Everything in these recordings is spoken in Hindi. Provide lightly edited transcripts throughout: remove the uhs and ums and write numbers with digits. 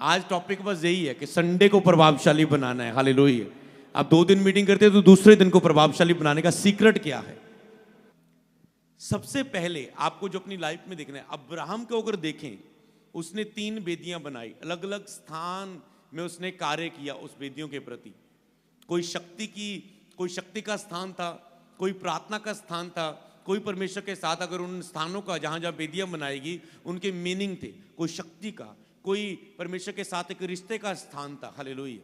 आज टॉपिक बस यही है कि संडे को प्रभावशाली बनाना है। हालेलुया। आप 2 दिन मीटिंग करते हैं तो दूसरे दिन को प्रभावशाली बनाने का सीक्रेट क्या है? सबसे पहले आपको जो अपनी लाइफ में देखना है, अब्राहम को अगर देखें, उसने 3 वेदियां बनाई, अलग अलग स्थान में उसने कार्य किया उस वेदियों के प्रति। कोई शक्ति का स्थान था, कोई प्रार्थना का स्थान था, कोई परमेश्वर के साथ अगर उन स्थानों का जहां जहां वेदियां बनाएगी उनके मीनिंग थे, कोई शक्ति का, कोई परमेश्वर के साथ एक रिश्ते का स्थान था। हालेलुया।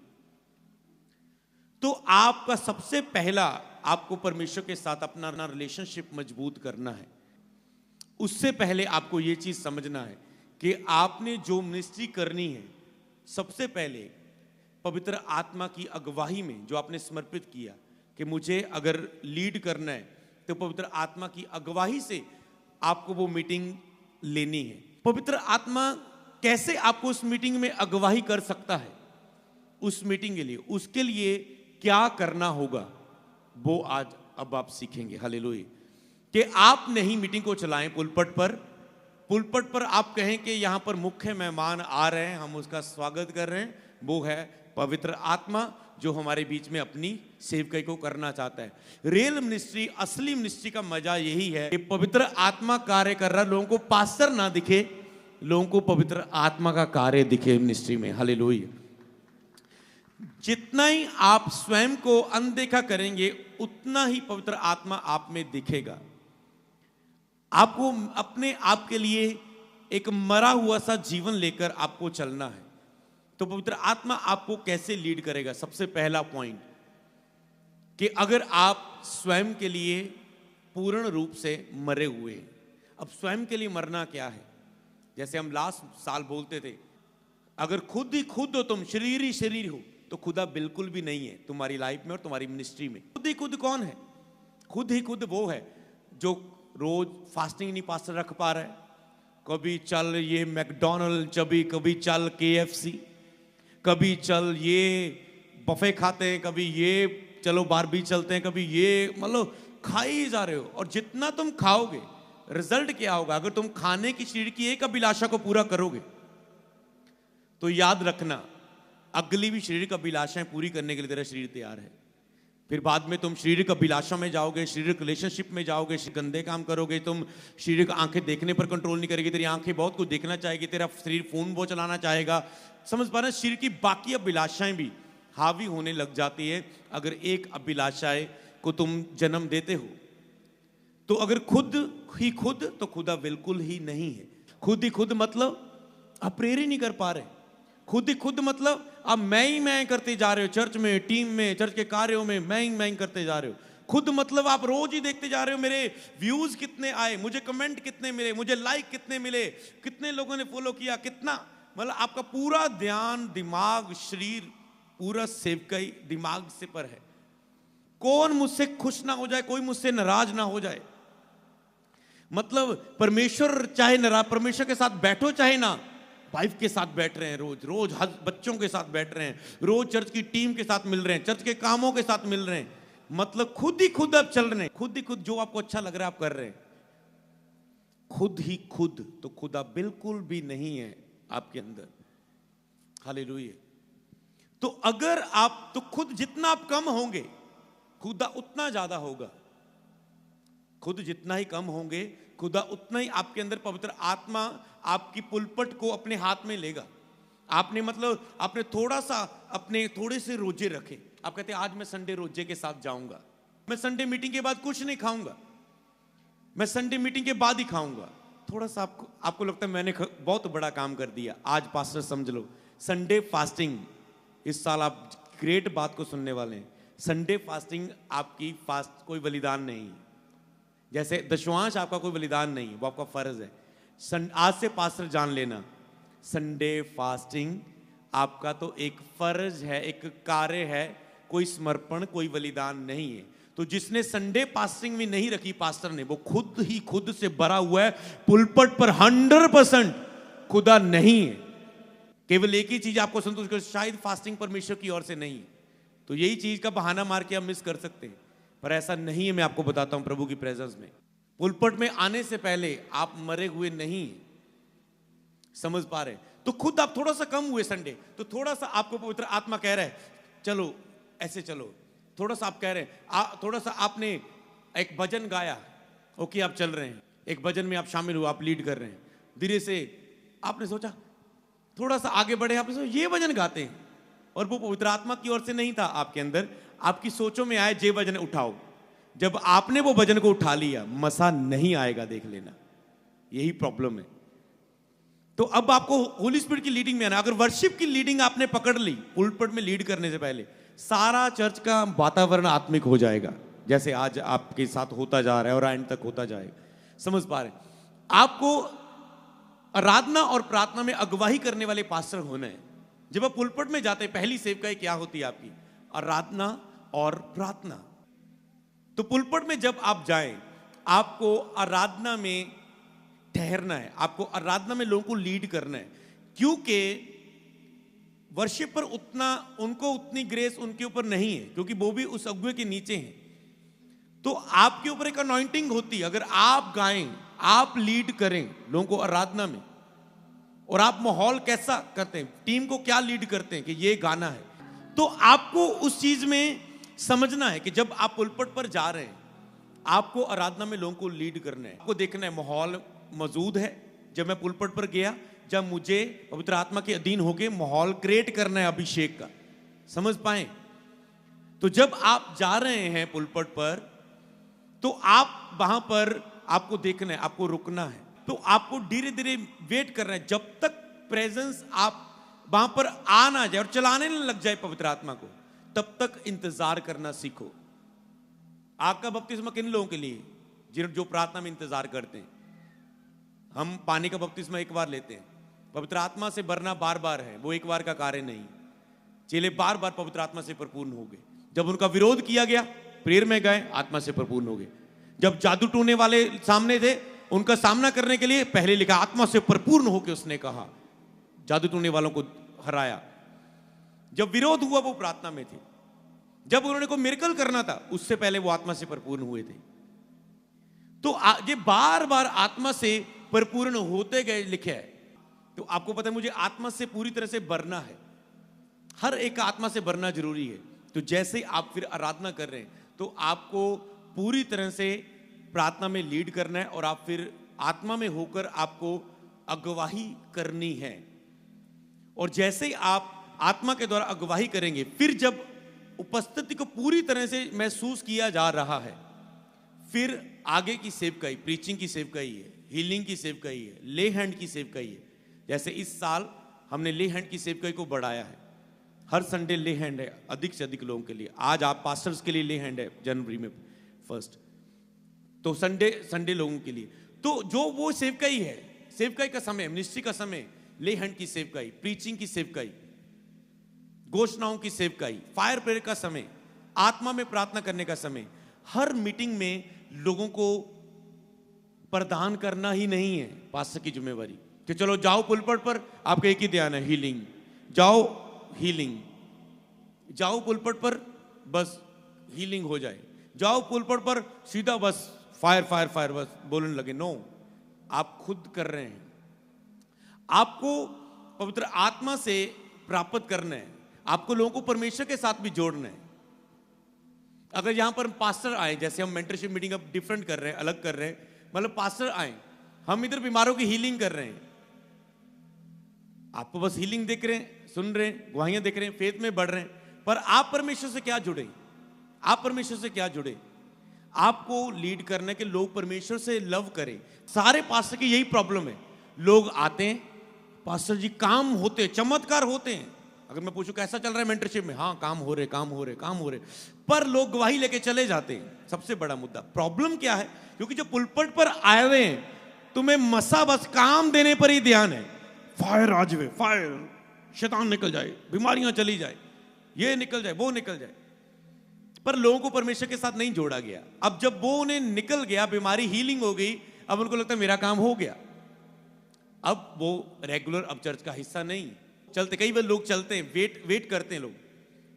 तो आपका सबसे पहला, आपको परमेश्वर के साथ अपना रिलेशनशिप मजबूत करना है। उससे पहले आपको यह चीज समझना है कि आपने जो मिनिस्ट्री करनी है, सबसे पहले पवित्र आत्मा की अगुवाई में जो आपने समर्पित किया कि मुझे अगर लीड करना है तो पवित्र आत्मा की अगुवाई से आपको वो मीटिंग लेनी है। पवित्र आत्मा कैसे आपको उस मीटिंग में अगुवाई कर सकता है, उस मीटिंग के लिए, उसके लिए क्या करना होगा, वो आज अब आप सीखेंगे। हालेलुया। कि आप नहीं मीटिंग को चलाएं पुलपट पर आप कहें कि यहां पर मुख्य मेहमान आ रहे हैं, हम उसका स्वागत कर रहे हैं। वो है पवित्र आत्मा जो हमारे बीच में अपनी सेवकाई को करना चाहता है। रियल मिनिस्ट्री, असली मिनिस्ट्री का मजा यही है कि पवित्र आत्मा कार्य कर रहा है, लोगों को पास्टर ना दिखे, लोगों को पवित्र आत्मा का कार्य दिखे मिनिस्ट्री में। हालेलुया। जितना ही आप स्वयं को अनदेखा करेंगे उतना ही पवित्र आत्मा आप में दिखेगा। आपको अपने आप के लिए एक मरा हुआ सा जीवन लेकर आपको चलना है। तो पवित्र आत्मा आपको कैसे लीड करेगा? सबसे पहला पॉइंट कि अगर आप स्वयं के लिए पूर्ण रूप से मरे हुए हैं। अब स्वयं के लिए मरना क्या है? जैसे हम लास्ट साल बोलते थे, अगर खुद ही खुद हो, तुम शरीर ही शरीर हो, तो खुदा बिल्कुल भी नहीं है तुम्हारी लाइफ में और तुम्हारी मिनिस्ट्री में। खुद ही खुद कौन है? खुद ही खुद वो है जो रोज फास्टिंग नहीं पास रख पा रहा है। कभी चल ये मैकडॉनल्ड, कभी चल KFC, कभी चल ये बफे खाते हैं, कभी ये चलो बारबी चलते हैं, कभी ये, मतलब खा ही जा रहे हो। और जितना तुम खाओगे रिजल्ट क्या होगा? अगर तुम खाने की शरीर की एक अभिलाषा को पूरा करोगे तो याद रखना अगली भी शरीर की अभिलाषाएं पूरी करने के लिए तेरा शरीर तैयार है। फिर बाद में तुम शारीरिक अभिलाषा में जाओगे, शारीरिक रिलेशनशिप में जाओगे, गंदे काम करोगे, तुम शारीरिक आंखें देखने पर कंट्रोल नहीं करेगी, तेरी आंखें बहुत कुछ देखना चाहेगी, तेरा शरीर फोन बहुत चलाना चाहेगा। समझ पा रहे? शरीर की बाकी अभिलाषाएं भी हावी होने लग जाती है अगर एक अभिलाषाएं को तुम जन्म देते हो। तो अगर खुद ही खुद, तो खुदा बिल्कुल ही नहीं है। खुद ही खुद मतलब आप प्रेयर ही नहीं कर पा रहे। खुद ही खुद मतलब आप मैं करते जा रहे हो, चर्च में, टीम में, चर्च के कार्यों में मैं करते जा रहे हो। खुद मतलब आप रोज ही देखते जा रहे हो मेरे व्यूज कितने आए, मुझे कमेंट कितने मिले, मुझे लाइक कितने मिले, कितने लोगों ने फॉलो किया, कितना, मतलब आपका पूरा ध्यान, दिमाग, शरीर, पूरा सेवकाई दिमाग से पर है। कौन मुझसे खुश ना हो जाए, कोई मुझसे नाराज ना हो जाए। मतलब परमेश्वर चाहे नाराज, परमेश्वर के साथ बैठो चाहे ना, वाइफ के साथ बैठ रहे हैं, रोज बच्चों के साथ बैठ रहे हैं, रोज चर्च की टीम के साथ मिल रहे हैं, चर्च के कामों के साथ मिल रहे हैं, मतलब खुद ही खुद अब चल रहे हैं। खुद ही खुद जो आपको अच्छा लग रहा है आप कर रहे हैं। खुद ही खुद, तो खुदा बिल्कुल भी नहीं है आपके अंदर। हालेलुया। तो अगर आप, तो खुद जितना आप कम होंगे खुदा उतना ज्यादा होगा। खुद जितना ही कम होंगे खुदा उतना ही आपके अंदर पवित्र आत्मा आपकी पुलपट को अपने हाथ में लेगा। आपने मतलब आपने थोड़ा सा अपने थोड़े से रोजे रखे। आप कहते हैं आज मैं संडे रोजे के साथ जाऊंगा, मैं संडे मीटिंग के बाद कुछ नहीं खाऊंगा, मैं संडे मीटिंग के बाद ही खाऊंगा। थोड़ा सा आपको लगता है मैंने बहुत बड़ा काम कर दिया। आज पास्टर समझ लो, संडे फास्टिंग, इस साल आप ग्रेट बात को सुनने वाले हैं। संडे फास्टिंग आपकी फास्ट कोई बलिदान नहीं, जैसे दशवांश आपका कोई बलिदान नहीं, वो आपका फर्ज है। आज से पास्टर जान लेना, संडे फास्टिंग आपका तो एक फर्ज है, एक कार्य है, कोई समर्पण, कोई बलिदान नहीं है। तो जिसने संडे फास्टिंग में नहीं रखी पास्टर ने, वो खुद ही खुद से भरा हुआ है, पुलपट पर 100% खुदा नहीं है। केवल एक ही चीज आपको संतुष्ट कर, शायद फास्टिंग परमेश्वर की ओर से नहीं, तो यही चीज का बहाना मार के आप मिस कर सकते हैं, पर ऐसा नहीं है। मैं आपको बताता हूं प्रभु की प्रेजेंस में, पुलपट में आने से पहले आप मरे हुए नहीं, समझ पा रहे? तो खुद आप थोड़ा सा कम हुए संडे, तो थोड़ा सा आपको पवित्र आत्मा कह रहा है चलो ऐसे चलो, थोड़ा सा आप कह रहे हैं, थोड़ा सा आपने एक भजन गाया, ओके आप चल रहे हैं, एक भजन में आप शामिल हुए, आप लीड कर रहे हैं, धीरे से आपने सोचा थोड़ा सा आगे बढ़े, आपने सोचा ये भजन गाते हैं, और वो पवित्र आत्मा की ओर से नहीं था, आपके अंदर आपकी सोचों में आए जे भजन उठाओ। जब आपने वो भजन को उठा लिया, मसा नहीं आएगा, देख लेना, यही प्रॉब्लम है। तो अब आपको होली स्पिरिट की लीडिंग में आना। अगर वर्शिप की लीडिंग आपने पकड़ ली पुलपिट में लीड करने से पहले, सारा चर्च का वातावरण आत्मिक हो जाएगा, जैसे आज आपके साथ होता जा रहा है और एंड तक होता जाएगा। समझ पा रहे? आपको आराधना और प्रार्थना में अगुवाई करने वाले पास्टर होना है। जब आप पुलपिट में जाते हैं, पहली सेवकाई क्या होती है आपकी? आराधना और प्रार्थना। तो पुलपिट में जब आप जाएं, आपको आराधना में ठहरना है, आपको आराधना में लोगों को लीड करना है, क्योंकि वर्शिप पर उनको उतनी ग्रेस उनके ऊपर नहीं है, क्योंकि वो भी उस अगुवे के नीचे हैं। तो आपके ऊपर एक अनॉइंटिंग होती है, अगर आप गाएं, आप लीड करें लोगों को आराधना में, और आप माहौल कैसा करते हैं, टीम को क्या लीड करते हैं कि ये गाना है, तो आपको उस चीज में समझना है कि जब आप पुलपिट पर जा रहे हैं, आपको आराधना में लोगों को लीड करना है, आपको देखना है माहौल मौजूद है। जब मैं पुलपिट पर गया, जब मुझे पवित्र आत्मा के अधीन होके माहौल क्रिएट करना है अभिषेक का, समझ पाए? तो जब आप जा रहे हैं पुलपिट पर, तो आप वहां पर आपको देखना है, आपको रुकना है, तो आपको धीरे धीरे वेट करना है जब तक प्रेजेंस आप वहां पर आ ना जाए और चलाने न लग जाए पवित्र आत्मा को, तब तक इंतजार करना सीखो। आग का बपतिस्मा किन लोगों के लिए? जो प्रार्थना में इंतजार करते हैं। हम पानी का बपतिस्मा एक बार लेते हैं, पवित्र आत्मा से भरना बार बार है, वो एक बार का कार्य नहीं। चेले बार बार पवित्र आत्मा से परिपूर्ण हो गए। जब उनका विरोध किया गया, प्रेयर में गए, आत्मा से परिपूर्ण हो गए। जब जादू टूने वाले सामने थे, उनका सामना करने के लिए पहले लिखा आत्मा से परिपूर्ण होकर उसने कहा, जादू टूने वालों को हराया। जब विरोध हुआ, वो प्रार्थना में थे। जब उन्होंने को मिरेकल करना था, उससे पहले वो आत्मा से परिपूर्ण हुए थे। तो ये बार बार आत्मा से परिपूर्ण होते गए लिखे है। तो आपको पता है, मुझे आत्मा से पूरी तरह से भरना है, हर एक आत्मा से भरना जरूरी है। तो जैसे आप फिर आराधना कर रहे हैं, तो आपको पूरी तरह से प्रार्थना में लीड करना है, और आप फिर आत्मा में होकर आपको अगुवाही करनी है। और जैसे आप आत्मा के द्वारा अगुवाही करेंगे, फिर जब उपस्थिति को पूरी तरह से महसूस किया जा रहा है, फिर आगे की सेवकाई, प्रीचिंग की सेवकाई है, हीलिंग की सेवकाई है, ले हैंड की सेवकाई है। जैसे इस साल हमने ले हैंड की सेवकाई को बढ़ाया है, हर संडे ले हैंड है अधिक से अधिक लोगों के लिए। आज आप पास्टर्स के लिए ले हैंड है जनवरी में फर्स्ट, तो संडे लोगों के लिए। तो जो वो सेवकाई है, सेवकाई का समय, मिनिस्ट्री का समय, ले हैंड की सेवकाई, प्रीचिंग की सेवकाई, घोषणाओं की सेवकाई, फायर प्रेयर का समय, आत्मा में प्रार्थना करने का समय। हर मीटिंग में लोगों को प्रदान करना ही नहीं है पास्टर की जिम्मेवारी कि चलो जाओ पुलपिट पर, आपका एक ही ध्यान है हीलिंग, जाओ हीलिंग, जाओ पुलपिट पर बस हीलिंग हो जाए, जाओ पुलपिट पर सीधा बस फायर फायर फायर बस बोलने लगे। नो, आप खुद कर रहे हैं। आपको पवित्र आत्मा से प्राप्त करना है, आपको लोगों को परमेश्वर के साथ भी जोड़ना है। अगर यहां पर पास्टर आए, जैसे हम मेंटरशिप मीटिंग अब डिफरेंट कर रहे हैं, अलग कर रहे हैं, मतलब पास्टर आए, हम इधर बीमारों की हीलिंग कर रहे हैं, आपको बस हीलिंग देख रहे हैं, सुन रहे हैं, गवाहियां देख रहे हैं, फेथ में बढ़ रहे हैं, पर आप परमेश्वर से क्या जुड़े? आप परमेश्वर से क्या जुड़े? आपको लीड करने के लोग परमेश्वर से लव करें। सारे पास्टर की यही प्रॉब्लम है, लोग आते हैं, पास्टर जी काम होते, चमत्कार होते हैं। अगर मैं पूछूं कैसा चल रहा है मेंटरशिप में, हाँ काम हो रहे, काम हो रहे, काम हो रहे, पर लोग गवाही लेके चले जाते हैं। सबसे बड़ा मुद्दा प्रॉब्लम क्या है? क्योंकि जो पुलपिट पर आए हुए हैं, तुम्हें मसा बस काम देने पर ही ध्यान है, फायर आ जाए, फायर, शैतान निकल जाए, बीमारियां चली जाए, ये निकल जाए, वो निकल जाए, पर लोगों को परमेश्वर के साथ नहीं जोड़ा गया। अब जब वो उन्हें निकल गया, बीमारी हीलिंग हो गई, अब उनको लगता है मेरा काम हो गया, अब वो रेगुलर अब चर्च का हिस्सा नहीं चलते। कई बार लोग चलते हैं, वेट करते हैं लोग,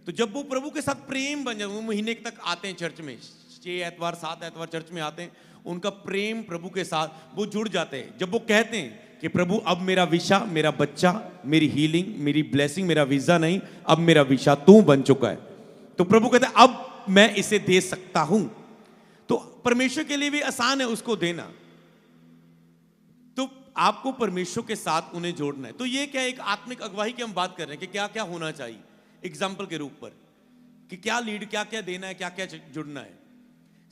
तो जब वो प्रभु के साथ प्रेम बन जाए, वो महीने तक आते हैं चर्च में, 6 एतवार 7 एतवार चर्च में आते हैं, उनका प्रेम प्रभु के साथ वो जुड़ जाते हैं। जब वो कहते हैं कि प्रभु अब मेरा विषा, मेरा बच्चा, मेरी हीलिंग, मेरी ब्लेसिंग, मेरा वीजा नहीं, अब मेरा विषा तू बन चुका है। तो प्रभु कहते हैं अब मैं इसे दे सकता हूं। तो परमेश्वर के लिए भी आसान है उसको देना। तो आपको परमेश्वर के साथ उन्हें जोड़ना है। तो ये क्या एक आत्मिक अगुवाई की हम बात कर रहे हैं कि क्या क्या होना चाहिए एग्जाम्पल के रूप पर, कि क्या लीड, क्या क्या देना है, क्या क्या जुड़ना है।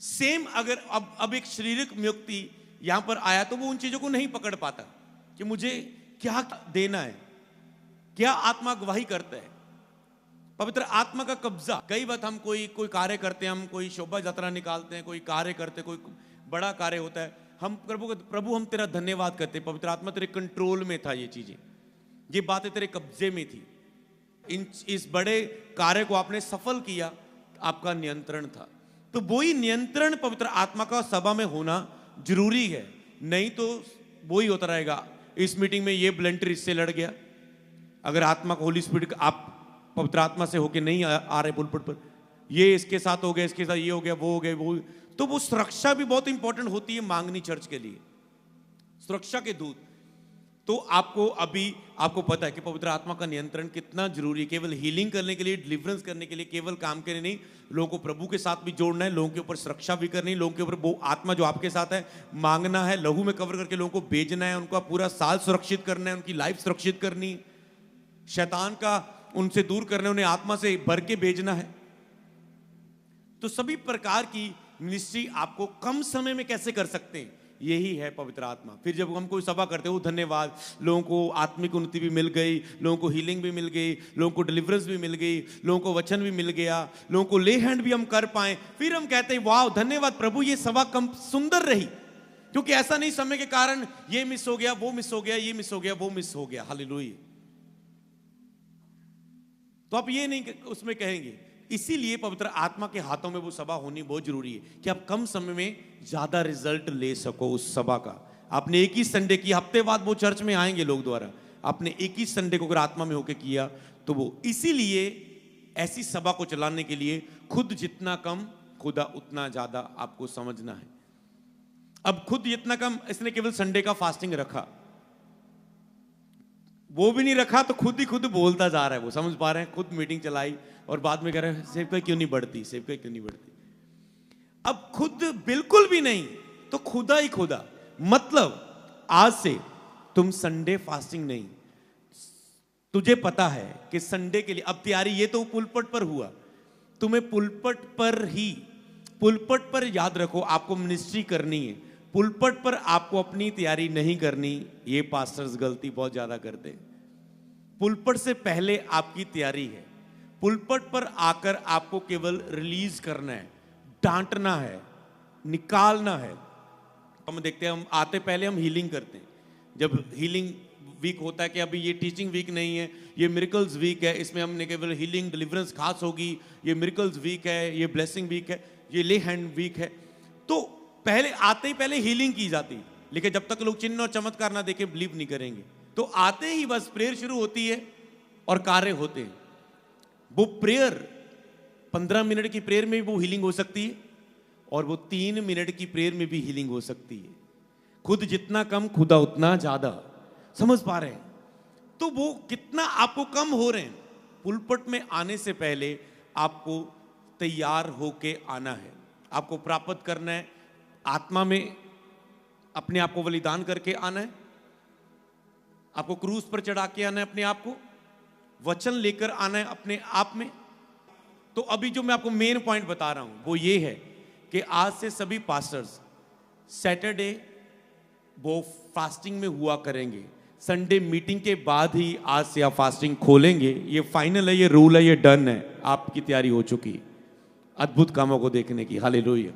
सेम अगर अब एक शारीरिक व्यक्ति यहां पर आया तो वो उन चीजों को नहीं पकड़ पाता कि मुझे क्या देना है, क्या आत्मा गवाही करता है, पवित्र आत्मा का कब्जा। कई बार हम कोई कार्य करते हैं, हम कोई शोभा यात्रा निकालते हैं, कोई कार्य करते हैं, कोई बड़ा कार्य होता है, हम प्रभु हम तेरा धन्यवाद करते हैं, पवित्र आत्मा तेरे कंट्रोल में था, ये चीजें, ये बातें तेरे कब्जे में थी, इस बड़े कार्य को आपने सफल किया, आपका नियंत्रण था। तो वही नियंत्रण पवित्र आत्मा का सभा में होना जरूरी है, नहीं तो वही होता रहेगा। इस मीटिंग में ये ब्लंटर इससे लड़ गया, अगर आत्मा को होली स्पिरिट आप पवित्र आत्मा से होके नहीं आ रहे पुलपट पर, ये इसके साथ हो गया, इसके साथ ये हो गया, वो हो गया, वो, तो वो सुरक्षा भी बहुत इंपॉर्टेंट होती है मांगनी चर्च के लिए, सुरक्षा के दूत। तो आपको पता है कि पवित्र आत्मा का नियंत्रण कितना जरूरी है, केवल हीलिंग करने के लिए, डिलीवरेंस करने के लिए, केवल काम के लिए नहीं, लोगों को प्रभु के साथ भी जोड़ना है, लोगों के ऊपर सुरक्षा भी करनी है, लोगों के ऊपर वो आत्मा जो आपके साथ है मांगना है, लहू में कवर करके लोगों को भेजना है, उनका पूरा साल सुरक्षित करना है, उनकी लाइफ सुरक्षित करनी, शैतान का उनसे दूर करना, उन्हें आत्मा से भर के भेजना है। तो सभी प्रकार की मिनिस्ट्री आपको कम समय में कैसे कर सकते हैं, यही है पवित्र आत्मा। फिर जब हम कोई सभा करते हैं, वो धन्यवाद, लोगों को आत्मिक उन्नति भी मिल गई, लोगों को हीलिंग भी मिल गई, लोगों को डिलीवरेंस भी मिल गई, लोगों को वचन भी मिल गया, लोगों को ले हैंड भी हम कर पाए, फिर हम कहते हैं वाह धन्यवाद प्रभु, ये सभा कम सुंदर रही, क्योंकि ऐसा नहीं समय के कारण ये मिस हो गया, वो मिस हो गया, ये मिस हो गया, वो मिस हो गया। हालेलुया। तो आप ये नहीं उसमें कहेंगे। इसीलिए पवित्र आत्मा के हाथों में वो सभा होनी बहुत जरूरी है कि आप कम समय में ज्यादा रिजल्ट ले सको उस सभा का। आपने एक ही संडे की, हफ्ते बाद वो चर्च में आएंगे लोग द्वारा, आपने एक ही संडे को अगर आत्मा में होकर किया तो वो, इसीलिए ऐसी सभा को चलाने के लिए खुद जितना कम खुदा उतना ज्यादा आपको समझना है। अब खुद जितना कम, इसने केवल संडे का फास्टिंग रखा, वो भी नहीं रखा तो खुद ही खुद बोलता जा रहा है, वो समझ पा रहे हैं, खुद मीटिंग चलाई और बाद में कह रहे हैं सेवकाई क्यों नहीं बढ़ती, सेवकाई क्यों नहीं बढ़ती। अब खुद बिल्कुल भी नहीं तो खुदा ही खुदा, मतलब आज से तुम संडे फास्टिंग नहीं, तुझे पता है कि संडे के लिए अब तैयारी, ये तो पुलपट पर हुआ, तुम्हें पुलपट पर ही, पुलपट पर याद रखो आपको मिनिस्ट्री करनी है, पुलपट पर आपको अपनी तैयारी नहीं करनी। ये पास्टर्स गलती बहुत ज्यादा करते हैं। पुलपट से पहले आपकी तैयारी है, पुलपट पर आकर आपको केवल रिलीज करना है, डांटना है, निकालना है। हम देखते हैं, हम आते पहले हम हीलिंग करते हैं, जब हीलिंग वीक होता है कि अभी ये टीचिंग वीक नहीं है, ये मिरेकल्स वीक है, इसमें हमने केवल हीलिंग डिलीवरेंस खास होगी, ये मिरेकल्स वीक है, ये ब्लेसिंग वीक है, ये ले हैंड वीक है, तो पहले आते ही पहले हीलिंग की जाती। लेकिन जब तक लोग चिन्ह और चमत्कार ना देखे बिलीव नहीं करेंगे। तो आते ही बस प्रेयर शुरू होती है और कार्य होते हैं। वो प्रेयर 15 मिनट की प्रेयर में भी वो हीलिंग हो सकती है और वो 3 मिनट की प्रेयर में भी हीलिंग हो सकती है। खुद जितना कम खुदा उतना ज्यादा, समझ पा रहे हैं? तो वो कितना आपको कम हो रहे हैं। पुलपट में आने से पहले आपको तैयार होके आना है, आपको प्राप्त करना है, आत्मा में अपने आप को बलिदान करके आना है, आपको क्रूस पर चढ़ा के आना है अपने आप को, वचन लेकर आना है अपने आप में। तो अभी जो मैं आपको मेन पॉइंट बता रहा हूं वो ये है कि आज से सभी पास्टर्स सैटरडे वो फास्टिंग में हुआ करेंगे। संडे मीटिंग के बाद ही आज से आप फास्टिंग खोलेंगे, ये फाइनल है, ये रूल है, ये डन है, आपकी तैयारी हो चुकी है अद्भुत कामों को देखने की। हालेलुया।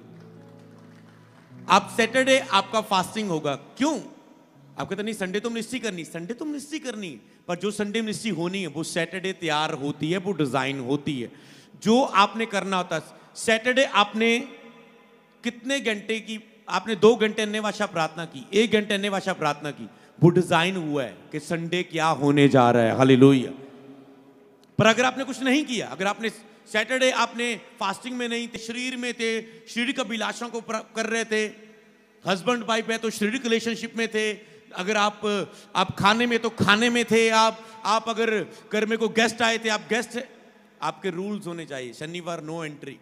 आप सैटरडे आपका फास्टिंग होगा। क्यों? आप कहते नहीं संडे तो मिनिस्ट्री करनी, संडे तो मिनिस्ट्री करनी, पर जो संडे मिनिस्ट्री होनी है वो सैटरडे तैयार होती है, वो डिजाइन होती है। जो आपने करना होता है सैटरडे, आपने कितने घंटे की, आपने 2 घंटे अन्य भाषा प्रार्थना की, 1 घंटे अन्य भाषा प्रार्थना की, वो डिजाइन हुआ है कि संडे क्या होने जा रहा है। हालेलुया। पर अगर आपने कुछ नहीं किया, अगर आपने सैटरडे आपने फास्टिंग में नहीं थे, शरीर में थे, शारीरिक अभिलाषाओं को कर रहे थे, हस्बैंड वाइफ है तो शारीरिक रिलेशनशिप में थे, अगर आप खाने में तो खाने में थे, आप अगर घर में कोई गेस्ट आए थे, आप गेस्ट, आपके रूल्स होने चाहिए। शनिवार नो एंट्री।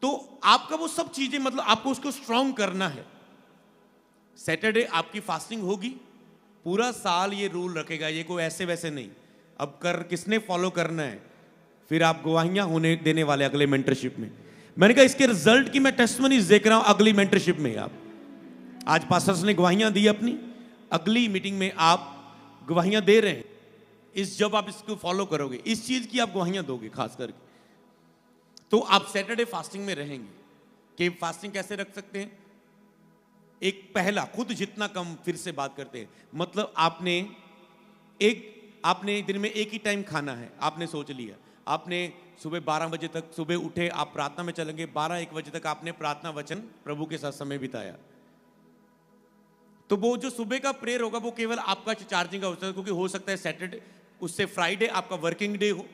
तो आपका वो सब चीजें, मतलब आपको उसको स्ट्रांग करना है। सैटरडे आपकी फास्टिंग होगी, पूरा साल ये रूल रखेगा, ये कोई ऐसे वैसे नहीं। अब किसने फॉलो करना है, फिर आप गवाहियां होने देने वाले अगले मेंटरशिप में। मैंने कहा इसके रिजल्ट की मैं टेस्टमनीज देख रहा हूं अगली मेंटरशिप में। आप आज पास्टर्स ने गवाहियां दी अपनी, अगली मीटिंग में आप गवाहियां दे रहे हैं। जब आप इसको फॉलो करोगे, इस चीज की आप गवाहियां दोगे खास करके, तो आप सैटरडे फास्टिंग में रहेंगे। कि फास्टिंग कैसे रख सकते हैं? एक पहला, खुद जितना कम, फिर से बात करते हैं, मतलब आपने दिन में एक ही टाइम खाना है। आपने सोच लिया, आपने सुबह 12 बजे तक सुबह उठे, आप प्रार्थना में चलेंगे, 12-1 बजे तक आपने प्रार्थना वचन प्रभु के साथ समय बिताया। तो वो जो सुबह का प्रेयर होगा वो केवल आपका चार्जिंग का हो सकता है, क्योंकि हो सकता है सैटरडे उससे फ्राइडे आपका वर्किंग डे हो,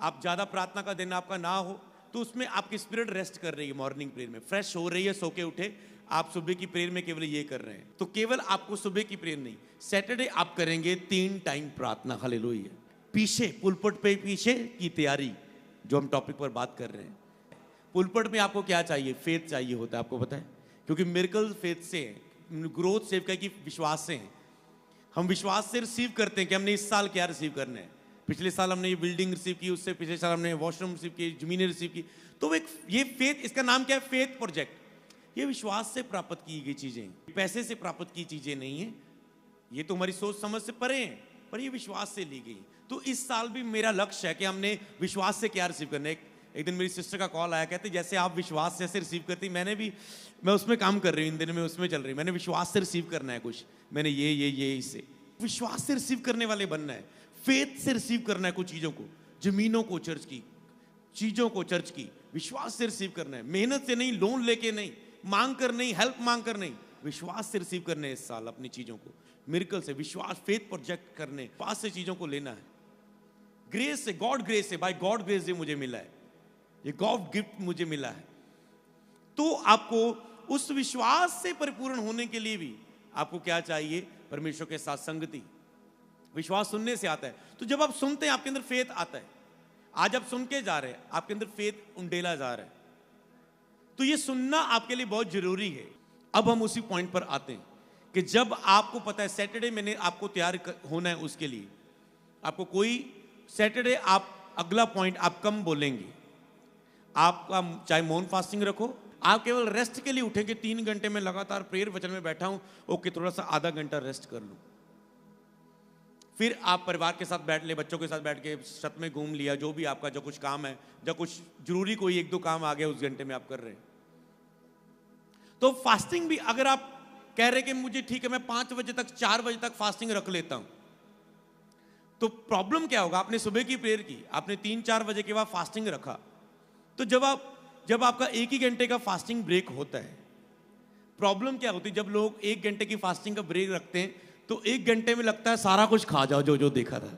आप ज्यादा प्रार्थना का दिन आपका ना हो, तो उसमें आपकी स्पिरिट रेस्ट कर रही है, मॉर्निंग प्रेयर में फ्रेश हो रही है, सो के उठे, आप सुबह की प्रेयर में केवल ये कर रहे हैं। तो केवल आपको सुबह की प्रेयर नहीं, सैटरडे आप करेंगे 3 टाइम प्रार्थना। हालेलुया। पीछे पुलपट पे पीछे की तैयारी, जो हम टॉपिक पर बात कर रहे हैं, पुलपट में आपको क्या चाहिए? फेथ चाहिए होता है, आपको पता है, क्योंकि मिरेकल फेथ से है, ग्रोथ सेव का कि विश्वास से है। हम विश्वास से रिसीव करते हैं कि हमने इस साल क्या रिसीव करना है। पिछले साल हमने ये बिल्डिंग रिसीव की, उससे पिछले साल हमने वॉशरूम रिसीव की, जमीनें रिसीव की। तो ये फेथ, इसका नाम क्या है? Faith project. ये विश्वास से प्राप्त की गई चीजें, पैसे से प्राप्त की चीजें नहीं है, ये तो हमारी सोच समझ से परे हैं, पर ये विश्वास से ली गई। तो इस साल भी मेरा लक्ष्य है कि हमने विश्वास से क्या रिसीव करना है। एक दिन मेरी सिस्टर का कॉल आया, कहते जैसे आप विश्वास से रिसीव करती, मैं उसमें काम कर रही हूँ, इन दिनों में उसमें चल रही, मैंने विश्वास से रिसीव करना है कुछ, मैंने ये इससे विश्वास से रिसीव करने वाले बनना है, फेथ से रिसीव करना है कुछ चीजों को, जमीनों को चर्च की, चीजों को चर्च की, विश्वास से रिसीव करना है, मेहनत से नहीं, लोन लेके नहीं, मांग कर नहीं, हेल्प मांग कर नहीं, विश्वास से रिसीव करने इस साल अपनी चीजों को, मिरेकल से, विश्वास, फेथ प्रोजेक्ट करने, पास से चीजों को लेना है, ग्रेस से, गॉड ग्रेस से, बाय गॉड ग्रेस ये मुझे मिला है, ये गॉड गिफ्ट मुझे मिला है। तो आपको उस विश्वास से परिपूर्ण होने के लिए भी आपको क्या चाहिए? परमेश्वर के साथ संगति। विश्वास सुनने से आता है, तो जब आप सुनते हैं आपके अंदर फेथ आता है। आज आप सुन के जा रहे हैं, आपके अंदर फेथ उंडेला जा रहा है, तो ये सुनना आपके लिए बहुत जरूरी है। अब हम उसी पॉइंट पर आते हैं कि जब आपको पता है सैटरडे मैंने आपको तैयार होना है, उसके लिए आपको कोई सैटरडे, आप अगला पॉइंट आप कम बोलेंगे, आपका चाहे मौन फास्टिंग रखो, आप केवल रेस्ट के लिए उठेंगे। 3 घंटे में लगातार प्रेयर वचन में बैठा हूं, ओके थोड़ा सा आधा घंटा रेस्ट कर लूं, फिर आप परिवार के साथ बैठ ले, बच्चों के साथ बैठ के छत में घूम लिया, जो भी आपका जो कुछ काम है, जो कुछ जरूरी कोई 1-2 काम आ गया उस घंटे में आप कर रहे हैं। तो फास्टिंग भी अगर आप कह रहे कि मुझे ठीक है मैं 5 बजे तक 4 बजे तक फास्टिंग रख लेता हूं, तो प्रॉब्लम क्या होगा? आपने सुबह की प्रेयर की, आपने 3-4 बजे के बाद फास्टिंग रखा, तो जब आपका 1 ही घंटे का फास्टिंग ब्रेक होता है, प्रॉब्लम क्या होती है? जब लोग 1 घंटे की फास्टिंग का ब्रेक रखते हैं तो 1 घंटे में लगता है सारा कुछ खा जाओ जो जो देखा था।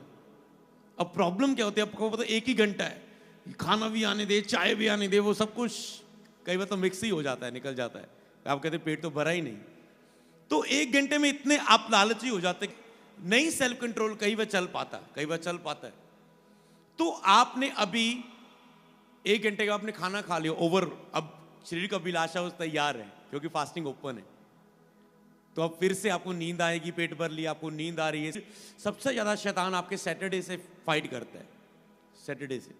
अब प्रॉब्लम क्या होती है? आपको पता 1 ही घंटा है, खाना भी आने दे, चाय भी आने दे, वो सब कुछ कई बार तो मिक्स ही हो जाता है, निकल जाता है, आप कहते पेट तो भरा ही नहीं। तो 1 घंटे में इतने आप लालची हो जाते, नहीं सेल्फ कंट्रोल कई बार चल पाता है। तो आपने अभी 1 घंटे का आपने खाना खा लिया ओवर, अब शरीर का अभिलाषा उस तैयार है क्योंकि फास्टिंग ओपन है, तो अब फिर से आपको नींद आएगी, पेट भर लिया, आपको नींद आ रही है। सबसे ज्यादा शैतान आपके सैटरडे से फाइट करता है, सैटरडे से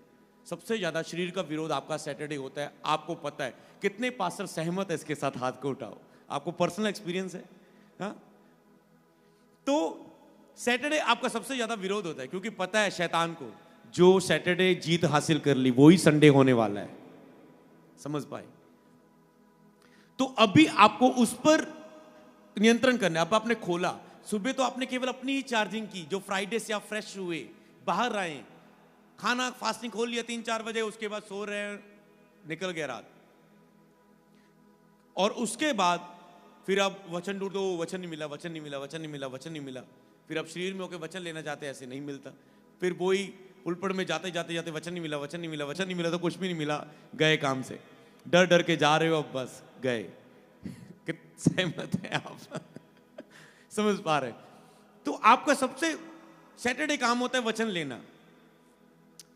सबसे ज्यादा शरीर का विरोध आपका सैटरडे होता है। आपको पता है, कितने पास्टर सहमत है इसके साथ? हाथ को उठाओ, आपको पर्सनल एक्सपीरियंस है। हाँ, तो सैटरडे आपका सबसे ज्यादा विरोध होता है, क्योंकि पता है शैतान को जो सैटरडे जीत हासिल कर ली वही संडे होने वाला है, समझ पाए? तो अभी आपको उस पर नियंत्रण करना है। अब आपने खोला, सुबह तो आपने केवल अपनी ही चार्जिंग की, जो फ्राइडे से आप फ्रेश हुए, बाहर आए, खाना फास्टिंग खोल लिया 3-4 बजे, उसके बाद सो रहे हैं, निकल गया रात, और उसके बाद फिर आप वचन ढूंढो, वचन नहीं मिला, फिर आप शरीर में होकर वचन लेना चाहते हैं, ऐसे नहीं मिलता, फिर वही पुलपड़ में जाते जाते वचन नहीं मिला, तो कुछ भी नहीं मिला, गए काम से, डर के जा रहे हो, अब बस गए। कितना सहमत है आप? समझ पा रहे हैं? तो आपका सबसे सैटरडे काम होता है वचन लेना,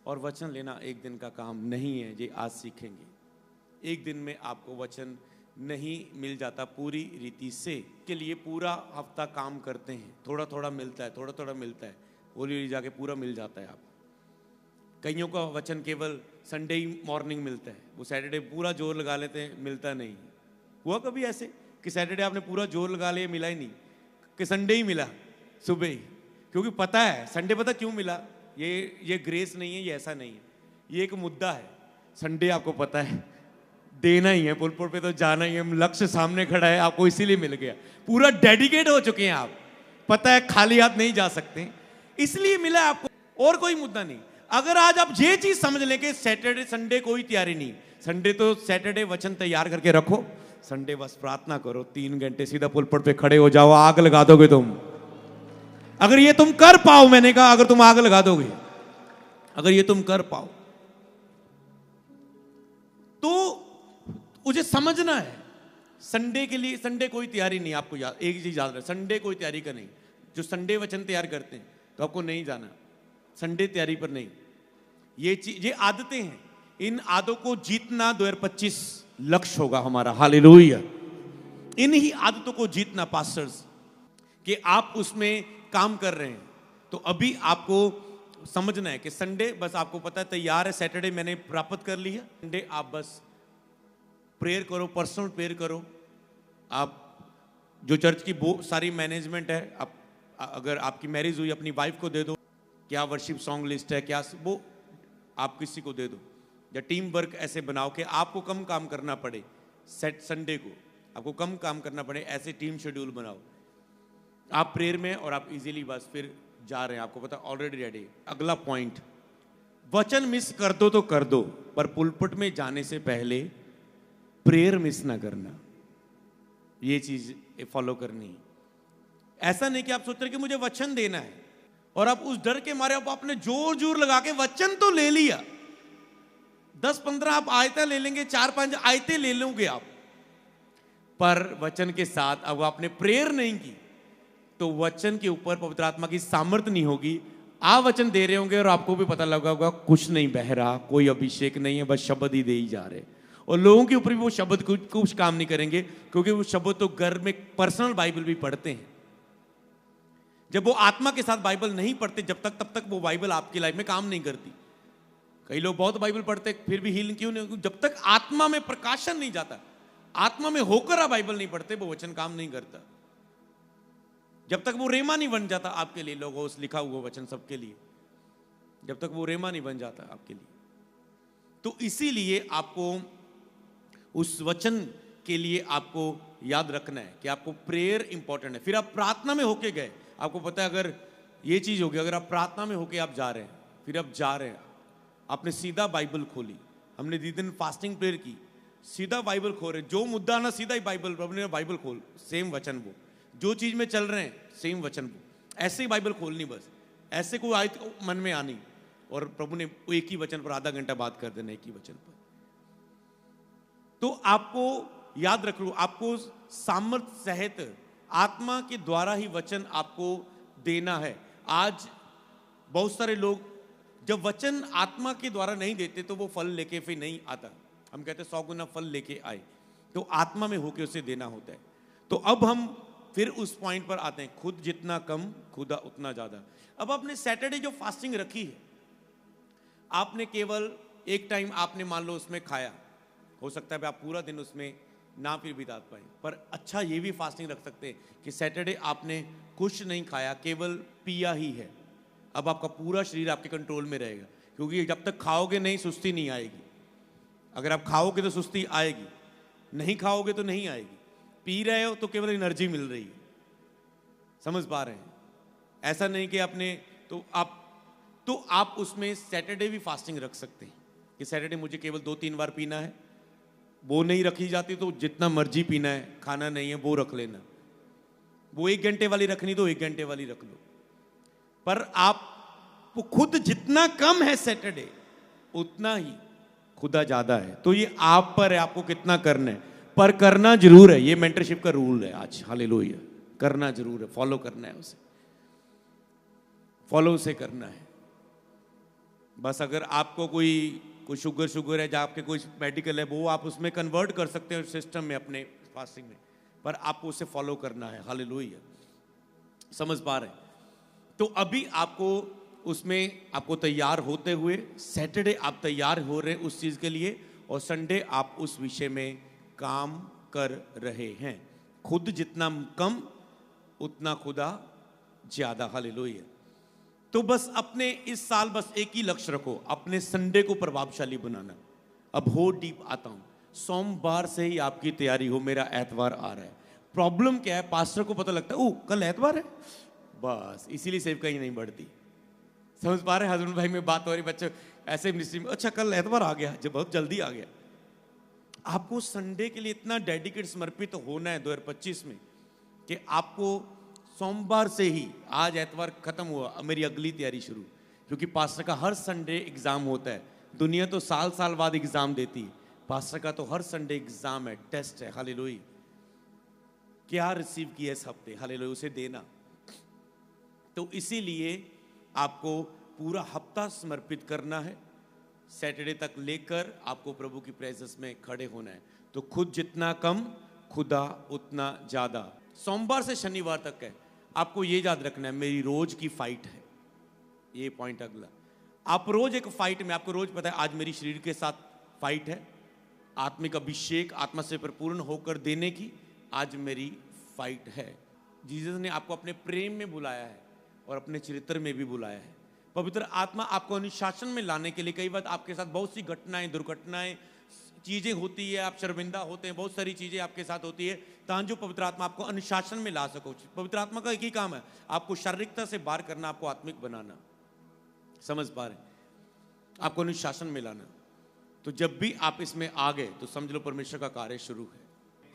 और वचन लेना एक दिन का काम नहीं है, ये आज सीखेंगे। एक दिन में आपको वचन नहीं मिल जाता पूरी रीति से, के लिए पूरा हफ्ता काम करते हैं, थोड़ा थोड़ा मिलता है, थोड़ा थोड़ा मिलता है, होली जाके पूरा मिल जाता है। आप कईयों का वचन केवल संडे ही मॉर्निंग मिलता है, वो सैटरडे पूरा जोर लगा लेते हैं, मिलता नहीं। हुआ कभी ऐसे कि सैटरडे आपने पूरा जोर लगा लिया, मिला ही नहीं, कि संडे ही मिला सुबह ही? क्योंकि पता है संडे, पता क्यों मिला? ये ग्रेस नहीं है, ये ऐसा नहीं है, ये एक मुद्दा है। संडे आपको पता है देना ही है, पुलपुट पे तो जाना ही है, लक्ष्य सामने खड़ा है, आपको इसीलिए मिल गया, पूरा डेडिकेट हो चुके हैं आप, पता है खाली हाथ नहीं जा सकते, इसलिए मिला आपको, और कोई मुद्दा नहीं। अगर आज आप ये चीज समझ लें कि सैटरडे संडे कोई तैयारी नहीं, संडे तो सैटरडे वचन तैयार करके रखो, संडे बस प्रार्थना करो, 3 घंटे सीधा पुलपट पे खड़े हो जाओ, आग लगा दोगे तुम। अगर ये तुम कर पाओ, मैंने कहा अगर तुम आग लगा दोगे, अगर ये तुम कर पाओ, तो मुझे समझना है संडे के लिए, संडे कोई तैयारी नहीं। आपको याद, एक चीज याद रहे, संडे कोई तैयारी का नहीं। जो संडे वचन तैयार करते हैं तो आपको नहीं जाना, संडे तैयारी पर नहीं। ये चीज, ये आदतें हैं, इन आदतों को जीतना 2025 लक्ष्य होगा हमारा। हालेलुया। इन ही आदतों को जीतना पास्टर्स, कि आप उसमें काम कर रहे हैं। तो अभी आपको समझना है कि संडे बस आपको पता है तैयार है, सैटरडे मैंने प्राप्त कर लिया, संडे आप बस प्रेयर करो, पर्सनल प्रेयर करो। आप जो चर्च की वो सारी मैनेजमेंट है, आप अगर आपकी मैरिज हुई अपनी वाइफ को दे दो, क्या वर्शिप सॉन्ग लिस्ट है, क्या वो आप किसी को दे दो, या टीम वर्क ऐसे बनाओ कि आपको कम काम करना पड़े, संडे को आपको कम काम करना पड़े, ऐसे टीम शेड्यूल बनाओ आप प्रेयर में, और आप इजीली बस फिर जा रहे हैं, आपको पता ऑलरेडी रेडी। अगला पॉइंट, वचन मिस कर दो तो कर दो, पर पुलपट में जाने से पहले प्रेयर मिस ना करना, ये चीज फॉलो करनी है। ऐसा नहीं कि आप सोच रहे कि मुझे वचन देना है और आप उस डर के मारे आपने जोर जोर लगा के वचन तो ले लिया, 10-15 आप आयतें ले लेंगे, 4-5 आयतें ले लोगे आप, पर वचन के साथ अब आपने प्रेयर नहीं की तो वचन के ऊपर पवित्र आत्मा की सामर्थ्य नहीं होगी। आप वचन दे रहे होंगे और आपको भी पता लगा होगा कुछ नहीं बह रहा, कोई अभिषेक नहीं है, बस शब्द ही दे ही जा रहे, और लोगों के ऊपर भी वो शब्द कुछ काम नहीं करेंगे, क्योंकि वो शब्द तो घर में पर्सनल बाइबल भी पढ़ते हैं। जब वो आत्मा के साथ बाइबल नहीं पढ़ते जब तक, तब तक वो बाइबल आपकी लाइफ में काम नहीं करती। कई लोग बहुत बाइबल पढ़ते फिर भी हील क्यों नहीं? जब तक आत्मा में प्रकाशन नहीं जाता, आत्मा में होकर आप बाइबल नहीं पढ़ते, वो वचन काम नहीं करता। जब तक वो रेमा नहीं बन जाता आपके लिए, लोगों उस लिखा हुआ वचन सबके लिए, जब तक वो रेमा नहीं बन जाता आपके लिए। तो इसीलिए आपको उस वचन के लिए आपको याद रखना है कि आपको प्रेयर इंपॉर्टेंट है। फिर आप प्रार्थना में होके गए, आपको पता है अगर ये चीज होगी, अगर आप प्रार्थना में होके आप जा रहे हैं, फिर आप जा रहे हैं, आपने सीधा बाइबल खोली, हमने दिन फास्टिंग प्रेयर की, सीधा बाइबल खोल रहे, जो मुद्दा ना सीधा ही बाइबल, प्रभु ने बाइबल खोल, सेम वचन वो, जो चीज में चल रहे हैं सेम वचन वो, ऐसे ही बाइबल खोलनी, बस ऐसे कोई आयत मन में आनी, और प्रभु ने एक ही वचन पर आधा घंटा बात कर देना, एक ही वचन पर। तो आपको याद रख लो, आपको सामर्थ्य सहित आत्मा के द्वारा ही वचन आपको देना है। आज बहुत सारे लोग जब वचन आत्मा के द्वारा नहीं देते तो वो फल लेके फिर नहीं आता। हम कहते 100 गुना फल लेके आए, तो आत्मा में होके उसे देना होता है। तो अब हम फिर उस पॉइंट पर आते हैं, खुद जितना कम खुदा उतना ज्यादा। अब आपने सैटरडे जो फास्टिंग रखी है, आपने केवल एक टाइम आपने मान लो उसमें खाया, हो सकता है आप पूरा दिन उसमें ना फिर बिता पाए, पर अच्छा ये भी फास्टिंग रख सकते हैं कि सैटरडे आपने कुछ नहीं खाया, केवल पिया ही है। अब आपका पूरा शरीर आपके कंट्रोल में रहेगा, क्योंकि जब तक खाओगे नहीं सुस्ती नहीं आएगी। अगर आप खाओगे तो सुस्ती आएगी, नहीं खाओगे तो नहीं आएगी। पी रहे हो तो केवल एनर्जी मिल रही है, समझ पा रहे हैं? ऐसा नहीं कि आपने तो आप उसमें सैटरडे भी फास्टिंग रख सकते हैं कि सैटरडे मुझे केवल 2-3 बार पीना है। वो नहीं रखी जाती तो जितना मर्जी पीना है, खाना नहीं है वो रख लेना। वो 1 घंटे वाली रखनी तो 1 घंटे वाली रख लो, पर आप खुद जितना कम है सैटरडे उतना ही खुदा ज्यादा है। तो ये आप पर है, आपको कितना करना है, पर करना जरूर है। ये मेंटरशिप का रूल है आज। हालेलुया। करना जरूर है, फॉलो करना है उसे, फॉलो उसे करना है। बस अगर आपको कोई शुगर है, जहाँ आपके कोई मेडिकल है, वो आप उसमें कन्वर्ट कर सकते हैं सिस्टम में अपने फास्टिंग में, पर आपको उसे फॉलो करना है। हालेलुया, समझ पा रहे हैं? तो अभी आपको उसमें आपको तैयार होते हुए, सैटरडे आप तैयार हो रहे हैं उस चीज के लिए, और संडे आप उस विषय में काम कर रहे हैं। खुद जितना कम उतना खुदा ज्यादा। हालेलुया। तो बस अपने इस साल बस एक ही लक्ष्य रखो, अपने संडे को प्रभावशाली बनाना। अब हो डीप आता हूं, सोमवार से ही आपकी तैयारी हो, मेरा एतवार आ रहा है। प्रॉब्लम क्या है, पास्टर को पता लगता है ओ कल एतवार है, बस इसीलिए सेवका ही नहीं बढ़ती। समझ पा रहे हैं हस्बैंड भाई में बात हो रही, बच्चे ऐसे मिनिस्ट्री में, अच्छा कल एतवार आ गया, जब बहुत जल्दी आ गया। आपको संडे के लिए इतना डेडिकेट समर्पित होना है 2025 में कि आपको सोमवार से ही, आज एतवार खत्म हुआ, मेरी अगली तैयारी शुरू, क्योंकि पास्टर का हर संडे एग्जाम होता है। दुनिया तो साल साल बाद एग्जाम देती है, पास्टर का तो हर संडे एग्जाम है, टेस्ट है। हालेलुया। क्या रिसीव किया इस हफ्ते, हालेलुया, उसे देना। तो इसीलिए आपको पूरा हफ्ता समर्पित करना है, सैटरडे तक लेकर आपको प्रभु की प्रेजेंस में खड़े होना है। तो खुद जितना कम, खुदा उतना ज्यादा। सोमवार से शनिवार तक है, आपको ये याद रखना है, मेरी रोज की फाइट है। ये पॉइंट अगला, आप रोज एक फाइट में, आपको रोज पता है आज मेरी शरीर के साथ फाइट है, आत्मिक अभिषेक आत्मा से परिपूर्ण होकर देने की आज मेरी फाइट है। जीसस ने आपको अपने प्रेम में बुलाया है और अपने चरित्र में भी बुलाया है। पवित्र आत्मा आपको अनुशासन में लाने के लिए, कई बार आपके साथ बहुत सी घटनाएं, दुर्घटनाएं, चीजें होती है, आप शर्मिंदा होते हैं, बहुत सारी चीजें आपके साथ होती है, ताकि पवित्र आत्मा आपको अनुशासन में ला सको। पवित्र आत्मा का एक ही काम है, आपको शारीरिकता से बाहर करना, आपको आत्मिक बनाना। समझ पा रहे? आपको अनुशासन में लाना। तो जब भी आप इसमें आ गए तो समझ लो परमेश्वर का कार्य शुरू है।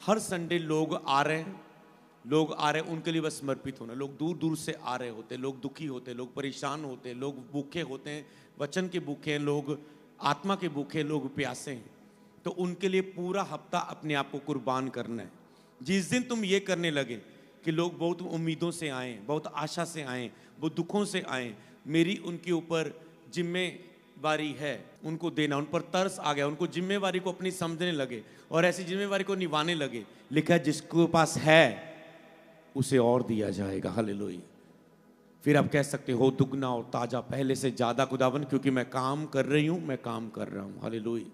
हर संडे लोग आ रहे हैं, उनके लिए बस समर्पित होना। लोग दूर दूर से आ रहे होते, लोग दुखी होते, लोग परेशान होते, लोग भूखे होते हैं, वचन के भूखे हैं, लोग आत्मा के भूखे, लोग प्यासे हैं। तो उनके लिए पूरा हफ्ता अपने आप को कुर्बान करना है। जिस दिन तुम ये करने लगे कि लोग बहुत उम्मीदों से आए, बहुत आशा से आए, बहुत दुखों से आए, मेरी उनके ऊपर जिम्मेवारी है उनको देना, उन पर तरस आ गया, उनको जिम्मेवारी को अपनी समझने लगे और ऐसी जिम्मेवारी को निभाने लगे। लिखा है जिसके पास है उसे और दिया जाएगा। हालेलुया। फिर आप कह सकते हो दुगना और ताजा, पहले से ज्यादा खुदावन, क्योंकि मैं काम कर रही हूं, मैं काम कर रहा हूं। हालेलुया।